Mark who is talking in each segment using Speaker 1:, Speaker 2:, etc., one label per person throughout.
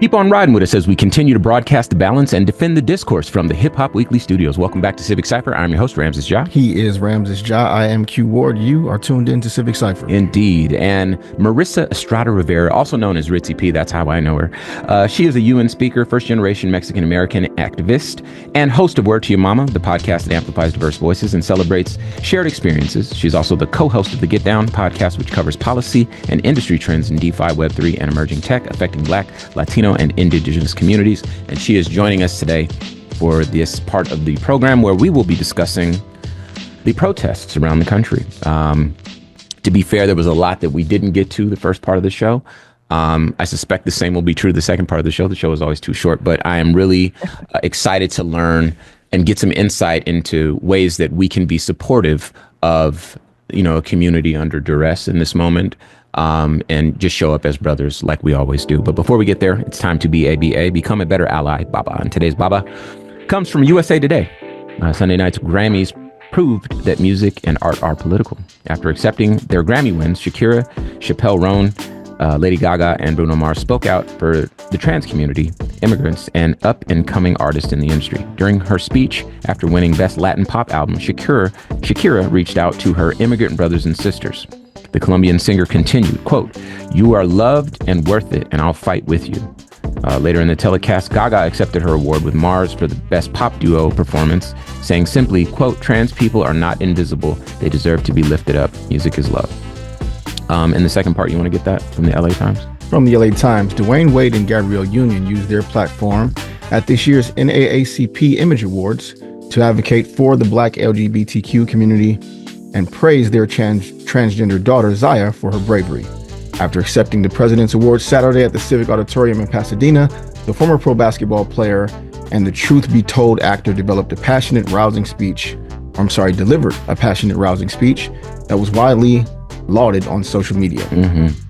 Speaker 1: Keep on riding with us as we continue to broadcast the balance and defend the discourse from the Hip Hop Weekly studios. Welcome back to Civic Cipher. I'm your host, Ramses Ja.
Speaker 2: He is Ramses Ja. I am Q Ward. You are tuned in to Civic Cipher.
Speaker 1: Indeed. And Marissa Estrada Rivera, also known as Ritzy P, that's how I know her. She is a UN speaker, first-generation Mexican-American activist, and host of Word to Your Mama, the podcast that amplifies diverse voices and celebrates shared experiences. She's also the co-host of the Get Down podcast, which covers policy and industry trends in DeFi, Web3, and emerging tech affecting Black, Latino, and Indigenous communities. And she is joining us today for this part of the program where we will be discussing the protests around the country. To be fair, there was a lot that we didn't get to the first part of the show. I suspect the same will be true the second part of the show. The show is always too short, but I am really excited to learn and get some insight into ways that we can be supportive of, a community under duress in this moment. And just show up as brothers like we always do. But before we get there, it's time to be ABA, become a better ally, Baba. And today's Baba comes from USA Today. Sunday night's Grammys proved that music and art are political. After accepting their Grammy wins, Shakira, Chappelle Roan, Lady Gaga, and Bruno Mars spoke out for the trans community, immigrants, and up-and-coming artists in the industry. During her speech after winning Best Latin Pop Album, Shakira reached out to her immigrant brothers and sisters. The Colombian singer continued, quote, "You are loved and worth it, and I'll fight with you." Later in the telecast, Gaga accepted her award with Mars for the Best Pop Duo performance, saying simply, quote, "Trans people are not invisible. They deserve to be lifted up. Music is love." And the second part, you want to get that from the LA Times?
Speaker 2: From the LA Times, Dwayne Wade and Gabrielle Union used their platform at this year's NAACP Image Awards to advocate for the Black LGBTQ community and praise their transgender daughter, Zaya, for her bravery. After accepting the President's Award Saturday at the Civic Auditorium in Pasadena, the former pro basketball player and the Truth Be Told actor delivered a passionate, rousing speech that was widely lauded on social media.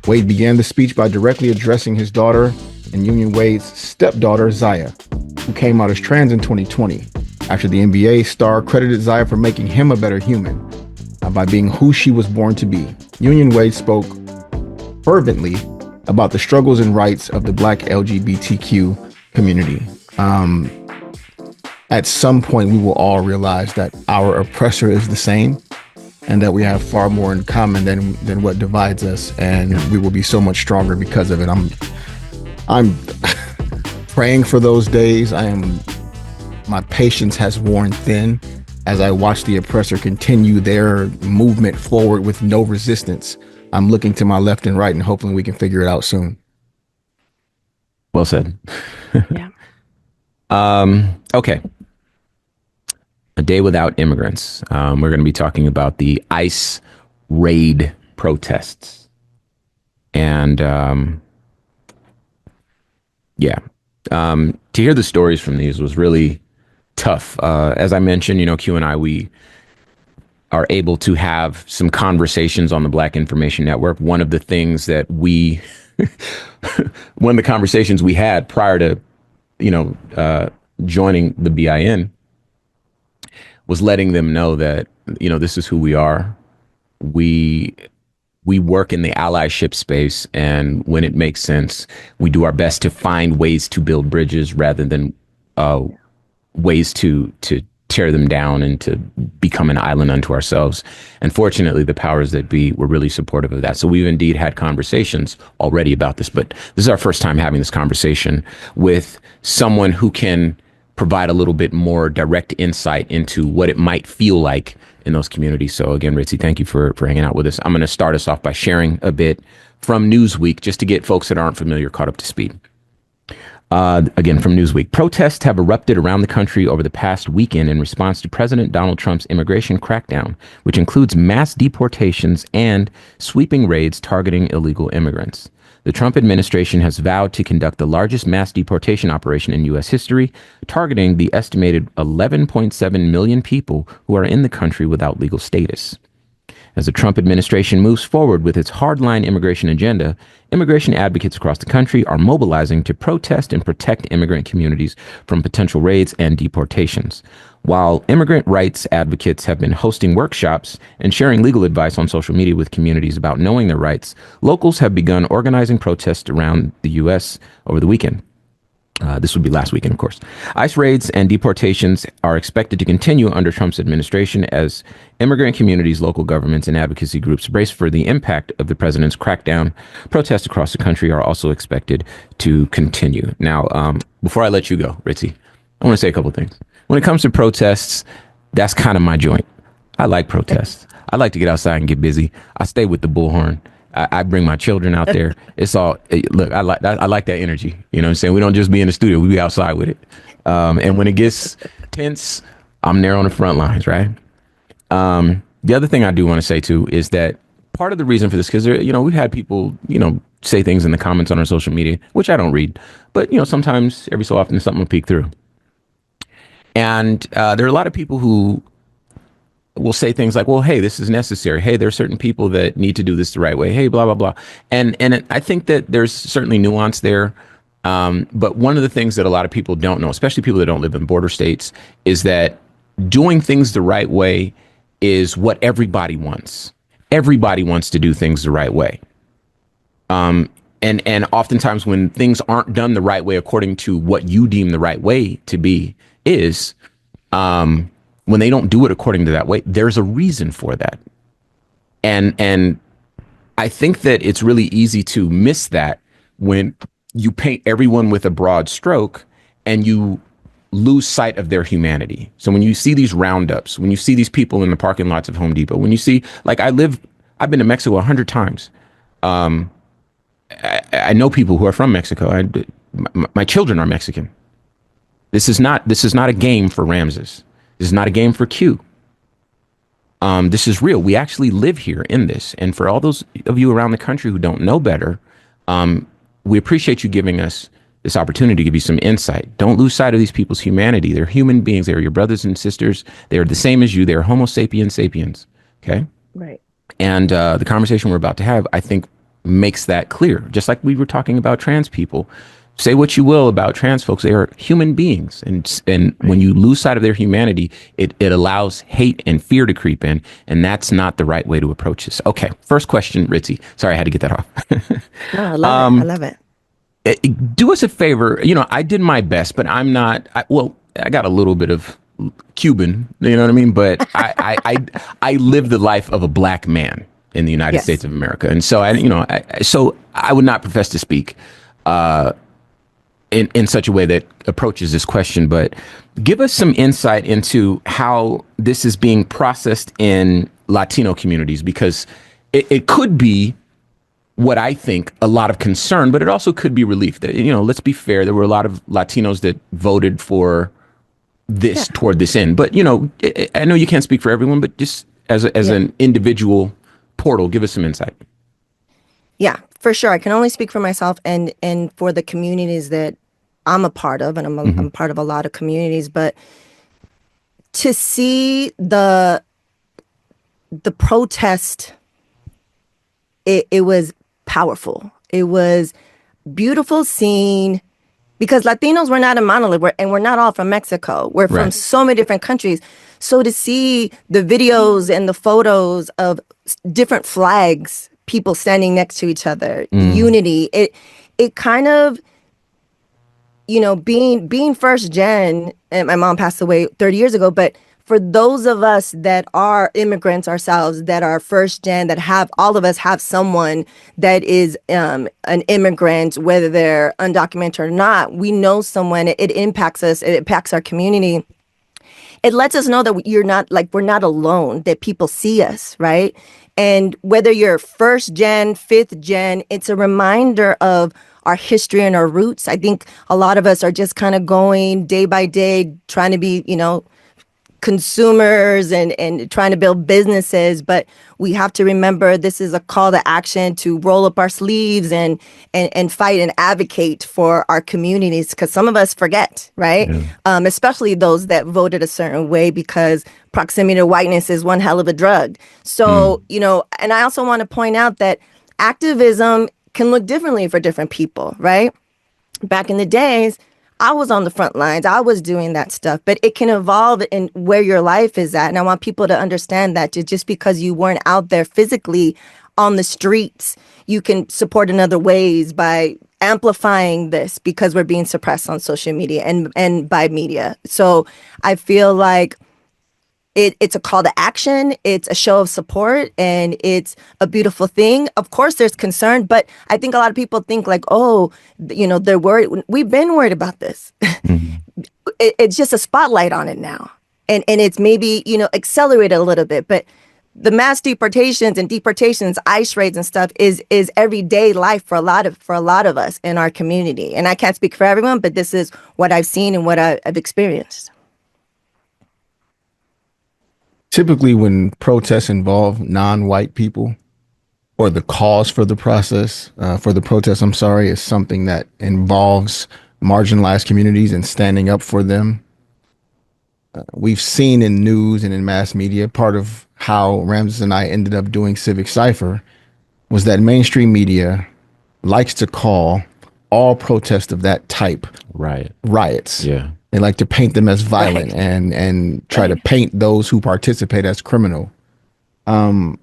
Speaker 2: Wade began the speech by directly addressing his daughter and Union Wade's stepdaughter, Zaya, who came out as trans in 2020. After the NBA star credited Zaya for making him a better human by being who she was born to be. Union Wade spoke fervently about the struggles and rights of the Black LGBTQ community. At some point, we will all realize that our oppressor is the same and that we have far more in common than what divides us, and we will be so much stronger because of it. I'm praying for those days. My patience has worn thin as I watch the oppressor continue their movement forward with no resistance. I'm looking to my left and right and hoping we can figure it out soon.
Speaker 1: Well said.
Speaker 3: Yeah.
Speaker 1: Okay. A day without immigrants. We're going to be talking about the ICE raid protests. And to hear the stories from these was really tough. As I mentioned, Q and I, we are able to have some conversations on the Black Information Network. One of the things that one of the conversations we had prior to, joining the BIN was letting them know that, this is who we are. We work in the allyship space, and when it makes sense, we do our best to find ways to build bridges rather than ways to tear them down and to become an island unto ourselves. And fortunately, the powers that be were really supportive of that. So we've indeed had conversations already about this, but this is our first time having this conversation with someone who can provide a little bit more direct insight into what it might feel like in those communities. So again, Ritzy, thank you for hanging out with us. I'm going to start us off by sharing a bit from Newsweek, just to get folks that aren't familiar caught up to speed. Again, from Newsweek, protests have erupted around the country over the past weekend in response to President Donald Trump's immigration crackdown, which includes mass deportations and sweeping raids targeting illegal immigrants. The Trump administration has vowed to conduct the largest mass deportation operation in U.S. history, targeting the estimated 11.7 million people who are in the country without legal status. As the Trump administration moves forward with its hardline immigration agenda, immigration advocates across the country are mobilizing to protest and protect immigrant communities from potential raids and deportations. While immigrant rights advocates have been hosting workshops and sharing legal advice on social media with communities about knowing their rights, locals have begun organizing protests around the U.S. over the weekend. This would be last weekend, of course. ICE raids and deportations are expected to continue under Trump's administration as immigrant communities, local governments, and advocacy groups brace for the impact of the president's crackdown. Protests across the country are also expected to continue. Now, before I let you go, Ritzy, I want to say a couple of things. When it comes to protests, that's kind of my joint. I like protests. I like to get outside and get busy. I stay with the bullhorn. I bring my children out there. It's all, look, I like that energy. You know what I'm saying? We don't just be in the studio, we be outside with it. And when it gets tense, I'm there on the front lines, right? The other thing I do want to say too is that part of the reason for this, because we've had people, say things in the comments on our social media, which I don't read, but sometimes every so often something will peek through. And there are a lot of people who will say things like, well, hey, this is necessary. Hey, there are certain people that need to do this the right way. Hey, blah, blah, blah. And I think that there's certainly nuance there. But one of the things that a lot of people don't know, especially people that don't live in border states, is that doing things the right way is what everybody wants. Everybody wants to do things the right way. And oftentimes when things aren't done the right way, according to what you deem the right way to be is, when they don't do it according to that way, there's a reason for that. And I think that it's really easy to miss that when you paint everyone with a broad stroke and you lose sight of their humanity. So when you see these roundups, when you see these people in the parking lots of Home Depot, when you see, like I've been to Mexico 100 times. I know people who are from Mexico. My children are Mexican. This is not a game for Ramses. This is not a game for Q. This is real. We actually live here in this. And for all those of you around the country who don't know better, we appreciate you giving us this opportunity to give you some insight. Don't lose sight of these people's humanity. They're human beings. They're your brothers and sisters. They are the same as you. They're Homo sapiens sapiens. Okay?
Speaker 3: Right.
Speaker 1: And the conversation we're about to have, I think, makes that clear. Just like we were talking about trans people. Say what you will about trans folks, they are human beings. And when you lose sight of their humanity, it allows hate and fear to creep in. And that's not the right way to approach this. Okay, first question, Ritzy. Sorry, I had to get that off.
Speaker 3: No, I love it. I love it.
Speaker 1: Do us a favor. I did my best, but I'm not, I got a little bit of Cuban, you know what I mean? But I live the life of a black man in the United States of America. And so I would not profess to speak in such a way that approaches this question, but give us some insight into how this is being processed in Latino communities, because it could be what I think a lot of concern, but it also could be relief. That, let's be fair, there were a lot of Latinos that voted for this toward this end. But, I know you can't speak for everyone, but just as an individual portal, give us some insight.
Speaker 3: Yeah, for sure. I can only speak for myself and for the communities that I'm a part of, and I'm part of a lot of communities. But to see the protest, it was powerful. It was beautiful seeing, because Latinos were not a monolith, and we're not all from Mexico. We're from so many different countries. So to see the videos and the photos of different flags, people standing next to each other, unity, it kind of, being first gen, and my mom passed away 30 years ago, but for those of us that are immigrants ourselves, that are first gen, that all of us have someone that is an immigrant, whether they're undocumented or not, we know someone, it impacts us, it impacts our community. It lets us know that we're not alone, that people see us, right? And whether you're first gen, fifth gen, it's a reminder of our history and our roots. I think a lot of us are just kind of going day by day, trying to be, consumers and trying to build businesses. But we have to remember this is a call to action to roll up our sleeves and fight and advocate for our communities, because some of us forget, right? Yeah. Especially those that voted a certain way, because proximity to whiteness is one hell of a drug. So, and I also want to point out that activism can look differently for different people, right? Back in the days, I was on the front lines. I was doing that stuff, but it can evolve in where your life is at. And I want people to understand that just because you weren't out there physically on the streets, you can support in other ways by amplifying this because we're being suppressed on social media and by media. So I feel like it's a call to action, it's a show of support, and it's a beautiful thing. Of course, there's concern, but I think a lot of people think like, oh, they're worried. We've been worried about this. Mm-hmm. It's just a spotlight on it now. And it's maybe, accelerated a little bit, but the mass deportations, ICE raids and stuff is everyday life for a lot of us in our community. And I can't speak for everyone, but this is what I've seen and what I've experienced.
Speaker 2: Typically, when protests involve non-white people, or the cause for the protest, is something that involves marginalized communities and standing up for them. We've seen in news and in mass media, part of how Ramses and I ended up doing Civic Cipher was that mainstream media likes to call all protests of that type riots. Yeah. They like to paint them as violent and try to paint those who participate as criminal. What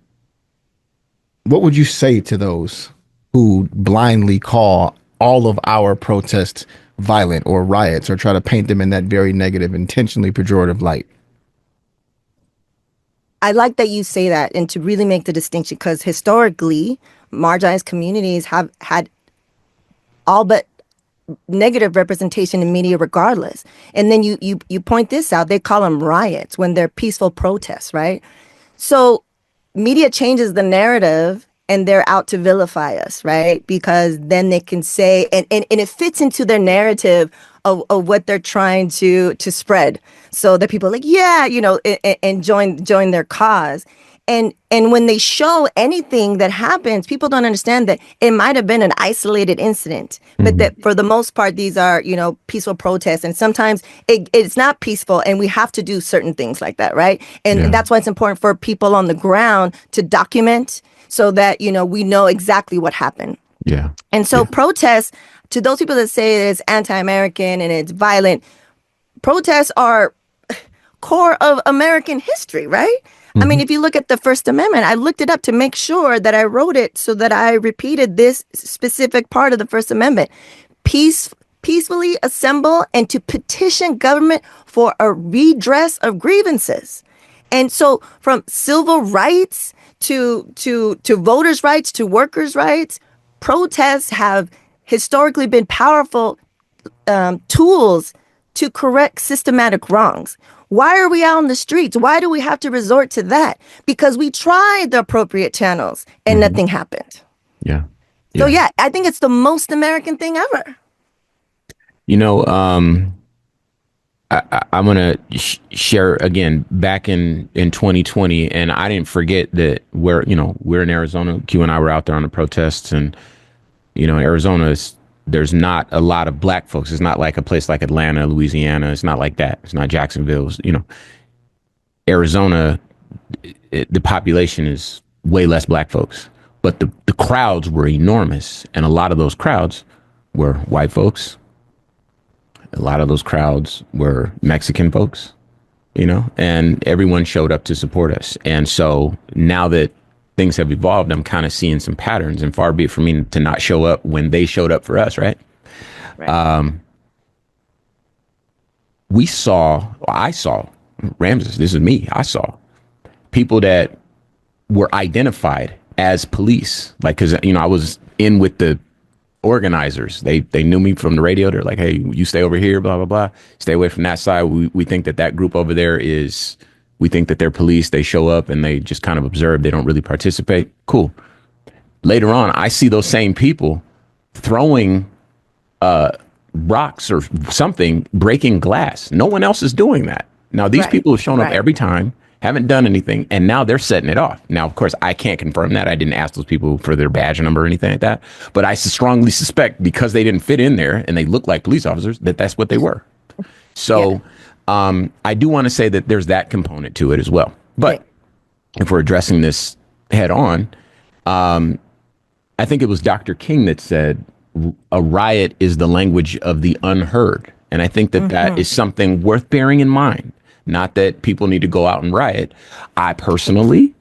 Speaker 2: would you say to those who blindly call all of our protests violent or riots, or try to paint them in that very negative, intentionally pejorative light?
Speaker 3: I like that you say that, and to really make the distinction, because historically, marginalized communities have had all but negative representation in media regardless. And then you point this out, they call them riots when they're peaceful protests, right? So media changes the narrative and they're out to vilify us, right? Because then they can say, and it fits into their narrative of what they're trying to spread. So that people are like, yeah, and join their cause. And when they show anything that happens, people don't understand that it might have been an isolated incident, but that for the most part, these are, peaceful protests. And sometimes it's not peaceful, and we have to do certain things like that, right? And that's why it's important for people on the ground to document so that, we know exactly what happened. Yeah. And so protests, to those people that say it's anti-American and it's violent, protests are core of American history, right? I mean, if you look at the First Amendment, I looked it up to make sure that I wrote it so that I repeated this specific part of the First Amendment. Peacefully assemble and to petition government for a redress of grievances. And so from civil rights to voters' rights to workers' rights, protests have historically been powerful tools to correct systematic wrongs. Why are we out on the streets? Why do we have to resort to that? Because we tried the appropriate channels and nothing happened. Yeah. So yeah, I think it's the most American thing ever.
Speaker 1: I'm going to share again back in 2020, and I didn't forget that we're in Arizona. Q and I were out there on the protests, and Arizona there's not a lot of black folks. It's not like a place like Atlanta, Louisiana. It's not like that. It's not Jacksonville. Arizona, the population is way less black folks, but the crowds were enormous. And a lot of those crowds were white folks. A lot of those crowds were Mexican folks, and everyone showed up to support us. And so now that things have evolved, I'm kind of seeing some patterns, and far be it from me to not show up when they showed up for us, right? I saw, Ramses, this is me, I saw people that were identified as police, like, because, I was in with the organizers. They knew me from the radio. They're like, hey, you stay over here, blah, blah, blah. Stay away from that side. We think that group over there we think that they're police. They show up and they just kind of observe. They don't really participate. Cool. Later on, I see those same people throwing rocks or something, breaking glass. No one else is doing that. Now, these people have shown up every time, haven't done anything, and now they're setting it off. Now, of course, I can't confirm that. I didn't ask those people for their badge number or anything like that. But I strongly suspect, because they didn't fit in there and they look like police officers, that's what they were. So I do want to say that there's that component to it as well. But if we're addressing this head on, I think it was Dr. King that said, a riot is the language of the unheard. And I think that that is something worth bearing in mind. Not that people need to go out and riot. I personally,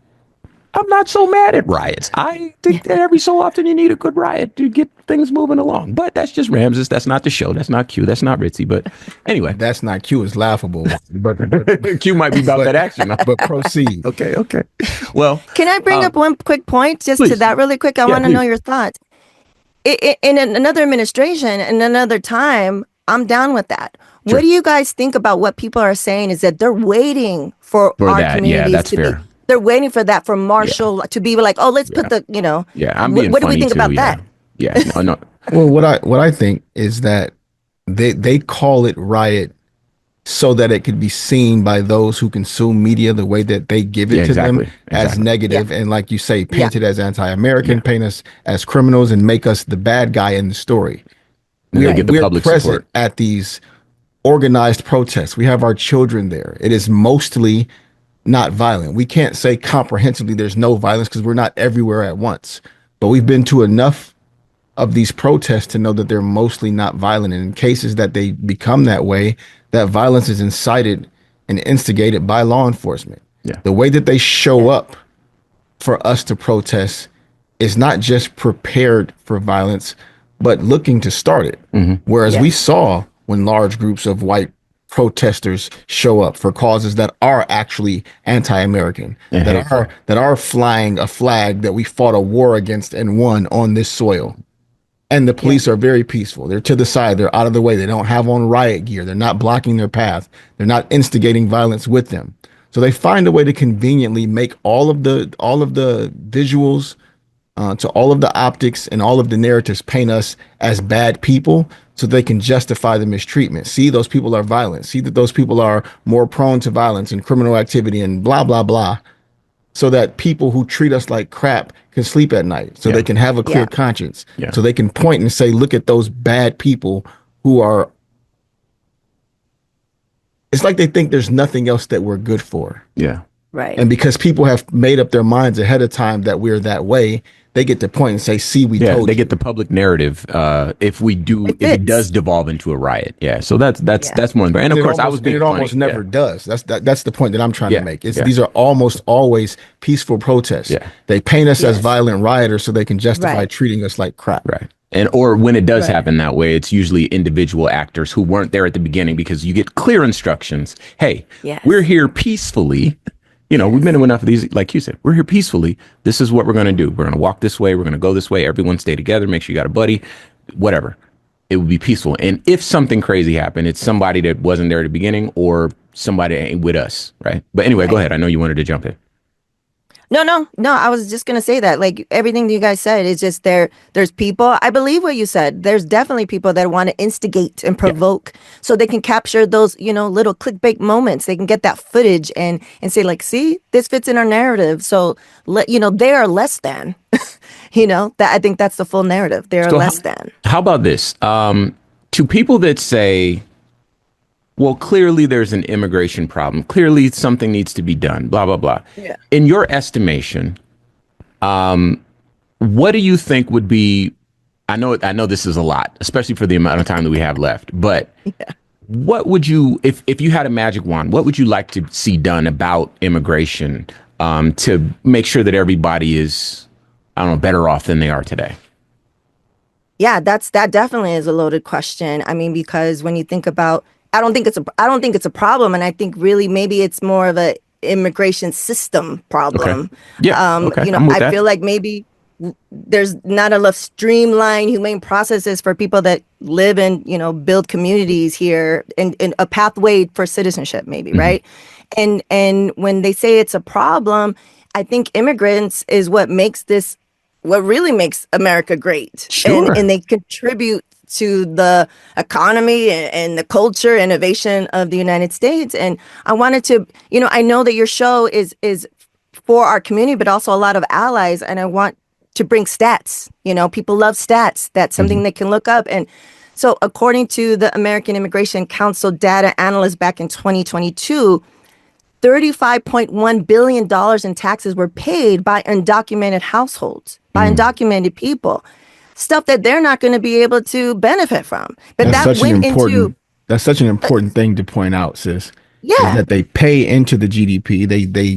Speaker 1: I'm not so mad at riots. I think that every so often you need a good riot to get things moving along. But that's just Ramses. That's not the show. That's not Q. That's not Ritzy. But anyway,
Speaker 2: That's not Q. It's laughable. But
Speaker 1: Q might be about that action.
Speaker 2: but proceed.
Speaker 1: Okay. Well,
Speaker 3: Can I bring up one quick point just
Speaker 1: please.
Speaker 3: to that really quick? I want to
Speaker 1: please.
Speaker 3: know your thoughts. In another administration and another time, I'm down with that.
Speaker 1: Sure.
Speaker 3: What do you guys think about what people are saying is that they're waiting for our
Speaker 1: that.
Speaker 3: communities
Speaker 1: That's
Speaker 3: to
Speaker 1: fair.
Speaker 3: be, they're waiting for that, for Marshall to be like, oh, let's put the,
Speaker 1: I'm being
Speaker 3: what do we
Speaker 1: funny
Speaker 3: think
Speaker 1: too,
Speaker 3: about that?
Speaker 1: Yeah, no.
Speaker 2: Well, what I think is that they call it riot so that it could be seen by those who consume media the way that they give it to them as negative, and like you say, paint it as anti-American, paint us as criminals, and make us the bad guy in the story. We're present support at these organized protests. We have our children there. It is mostly not violent. We can't say comprehensively there's no violence because we're not everywhere at once. But we've been to enough of these protests to know that they're mostly not violent. And in cases that they become that way, that violence is incited and instigated by law enforcement.
Speaker 1: Yeah.
Speaker 2: The way that they show up for us to protest is not just prepared for violence, but looking to start it. Whereas we saw when large groups of white protesters show up for causes that are actually anti-American, that are flying a flag that we fought a war against and won on this soil. And the police are very peaceful. They're to the side. They're out of the way. They don't have on riot gear. They're not blocking their path. They're not instigating violence with them. So they find a way to conveniently make all of the visuals, to all of the optics and all of the narratives paint us as bad people so they can justify the mistreatment. See, those people are violent. See that those people are more prone to violence and criminal activity and blah, blah, blah. So that people who treat us like crap can sleep at night, so they can have a clear conscience, so they can point and say, look at those bad people who are. It's like they think there's nothing else that we're good for.
Speaker 1: Yeah.
Speaker 3: Right.
Speaker 2: And because people have made up their minds ahead of time that we're that way, they get to point and say, see, we told
Speaker 1: they
Speaker 2: you.
Speaker 1: get the public narrative if it does devolve into a riot. Yeah. So that's more. And of course, I was being funny.
Speaker 2: It almost never does. That's the point that I'm trying to make. These are almost always peaceful protests.
Speaker 1: Yeah.
Speaker 2: They paint us as violent rioters so they can justify treating us like crap.
Speaker 1: Right. And or when it does happen that way, it's usually individual actors who weren't there at the beginning, because you get clear instructions. Hey, we're here peacefully. We've been to enough of these, like you said, we're here peacefully. This is what we're going to do. We're going to walk this way. We're going to go this way. Everyone stay together. Make sure you got a buddy, whatever. It would be peaceful. And if something crazy happened, it's somebody that wasn't there at the beginning or somebody that ain't with us. Right. But anyway, go ahead. I know you wanted to jump in.
Speaker 3: No. I was just going to say that, like, everything you guys said is just there's people. I believe what you said. There's definitely people that want to instigate and provoke so they can capture those, little clickbait moments. They can get that footage and say, like, see, this fits in our narrative. So, they are less than, that I think that's the full narrative. They are less than.
Speaker 1: How about this? To people that say, well, clearly there's an immigration problem. Clearly something needs to be done, blah, blah, blah. Yeah. In your estimation, what do you think would be, I know this is a lot, especially for the amount of time that we have left, but what would you, if you had a magic wand, what would you like to see done about immigration to make sure that everybody is, better off than they are today?
Speaker 3: Yeah, that definitely is a loaded question. I mean, because when you think about, I don't think it's a problem, and I think really maybe it's more of a immigration system problem.
Speaker 1: Okay. Yeah.
Speaker 3: I feel like maybe there's not enough streamlined, humane processes for people that live and build communities here, and a pathway for citizenship, maybe, right? And when they say it's a problem, I think immigrants is what really makes America great.
Speaker 1: Sure.
Speaker 3: And they contribute to the economy and the culture, innovation of the United States. And I wanted to, I know that your show is for our community, but also a lot of allies. And I want to bring stats. People love stats. That's something they can look up. And so according to the American Immigration Council data analyst back in 2022, $35.1 billion in taxes were paid by undocumented households, by undocumented people. Stuff that they're not going to be able to benefit from. But that's
Speaker 2: such an important thing to point out, sis.
Speaker 3: Yeah.
Speaker 2: Is that they pay into the GDP.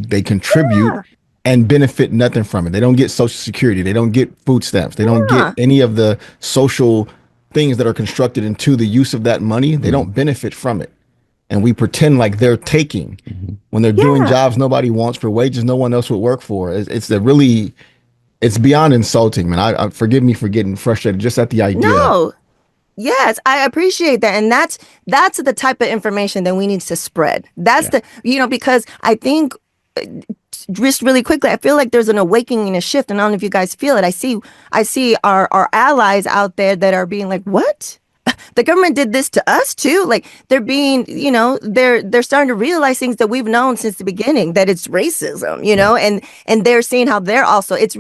Speaker 2: They contribute and benefit nothing from it. They don't get Social Security. They don't get food stamps. They don't
Speaker 3: Yeah.
Speaker 2: get any of the social things that are constructed into the use of that money. They don't benefit from it. And we pretend like they're taking when they're doing
Speaker 3: Yeah.
Speaker 2: jobs nobody wants for wages no one else would work for. It's beyond insulting, man. I forgive me for getting frustrated just at the idea.
Speaker 3: No. Yes, I appreciate that. And that's the type of information that we need to spread. That's because I think just really quickly, I feel like there's an awakening and a shift. And I don't know if you guys feel it. I see our allies out there that are being like, what? The government did this to us too. Like they're being, they're starting to realize things that we've known since the beginning, that it's racism, and they're seeing how they're also, it's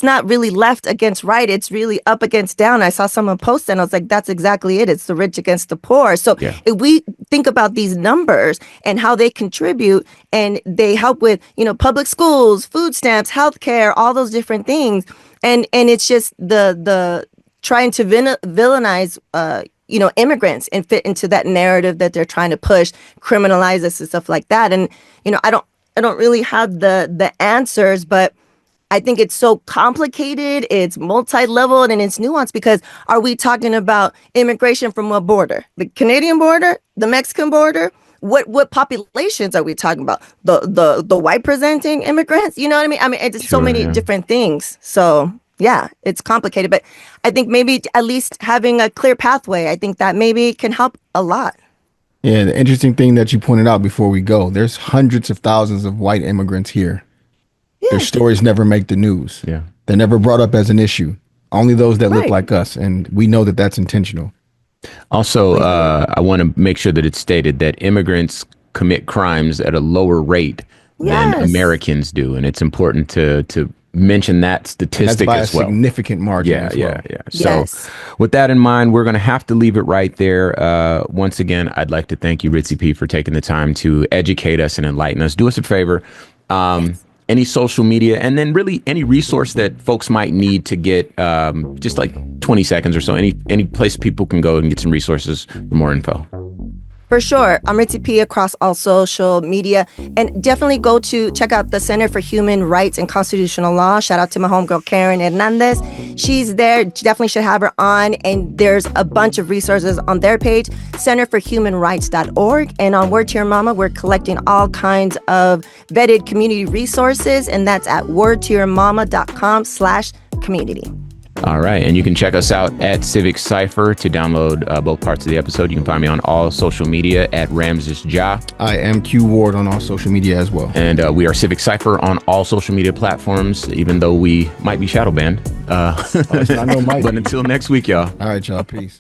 Speaker 3: not really left against right. It's really up against down. I saw someone post that and I was like, that's exactly it. It's the rich against the poor. So if we think about these numbers and how they contribute and they help with, public schools, food stamps, healthcare, all those different things. And it's just the trying to villainize, immigrants and fit into that narrative that they're trying to push, criminalize us and stuff like that. And, I don't really have the answers, but I think it's so complicated, it's multi-leveled, and it's nuanced because are we talking about immigration from what border? The Canadian border? The Mexican border? What populations are we talking about? The white presenting immigrants? You know what I mean? I mean, it's so many different things. So yeah, it's complicated, but I think maybe at least having a clear pathway, I think that maybe can help a lot.
Speaker 2: Yeah, the interesting thing that you pointed out before we go, there's hundreds of thousands of white immigrants here.
Speaker 3: Yeah.
Speaker 2: Their stories never make the news.
Speaker 1: Yeah.
Speaker 2: They're never brought up as an issue. Only those that look like us. And we know that that's intentional.
Speaker 1: Also, I want to make sure that it's stated that immigrants commit crimes at a lower rate than Americans do. And it's important to mention that statistic
Speaker 2: by
Speaker 1: as
Speaker 2: a
Speaker 1: well.
Speaker 2: Significant margin as well.
Speaker 1: Yeah. So with that in mind, we're going to have to leave it right there. Once again, I'd like to thank you, Ritzy P, for taking the time to educate us and enlighten us. Do us a favor. Any social media, and then really any resource that folks might need to get, just like 20 seconds or so, any place people can go and get some resources for more info.
Speaker 3: For sure. I'm Ritzy P across all social media. And definitely go to check out the Center for Human Rights and Constitutional Law. Shout out to my homegirl, Karen Hernandez. She's there. Definitely should have her on. And there's a bunch of resources on their page, centerforhumanrights.org. And on Word to Your Mama, we're collecting all kinds of vetted community resources. And that's at wordtoyourmama.com/community.
Speaker 1: All right. And you can check us out at Civic Cipher to download both parts of the episode. You can find me on all social media at Ramses Ja.
Speaker 2: I am Q Ward on all social media as well.
Speaker 1: And we are Civic Cipher on all social media platforms, even though we might be shadow banned.
Speaker 2: I know Mike.
Speaker 1: But until next week, y'all.
Speaker 2: All right, y'all. Peace.